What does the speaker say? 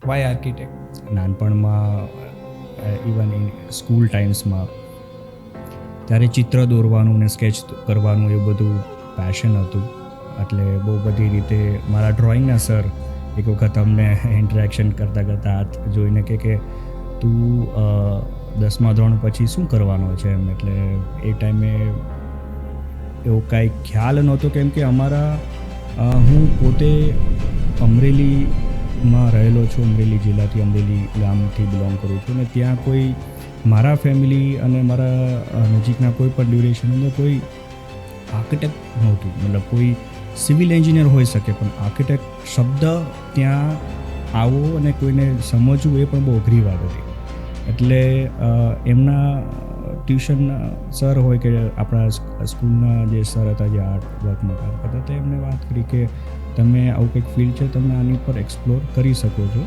Y architect? નાનપણમાં even school ટાઈમ્સમાં ત્યારે ચિત્ર દોરવાનું ને સ્કેચ કરવાનું એવું બધું પેશન હતું. એટલે બહુ બધી રીતે મારા ડ્રોઈંગના સર એક વખત અમને ઇન્ટરેક્શન કરતાં હાથ જોઈને કે તું 10મા ધોરણ પછી શું કરવાનો છે એમ. એટલે એ ટાઈમે એવો કાંઈ ખ્યાલ નહોતો, કેમ કે હું પોતે અમરેલીમાં રહેલો છું. અમરેલી જિલ્લાથી, અમરેલી ગામથી બિલોંગ કરું છું. ને ત્યાં કોઈ મારા ફેમિલી અને મારા નજીકના કોઈ પણ ડ્યુરેશન અંદર કોઈ આર્કિટેક્ટ નહોતું. મતલબ કોઈ સિવિલ એન્જિનિયર હોઈ શકે, પણ આર્કિટેક્ટ શબ્દ ત્યાં આવો અને કોઈને સમજવું એ પણ બહુ અઘરી વાત હતી. એટલે એમના ટ્યુશન સર હોય કે આપણા સ્કૂલના જે સર હતા, જે આર્ટ વર્કમાં કામ કરતા હતા, એમને વાત કરી કે તમે આવું કંઈક ફિલ્ડ છે, તમે આની પર એક્સપ્લોર કરી શકો છો.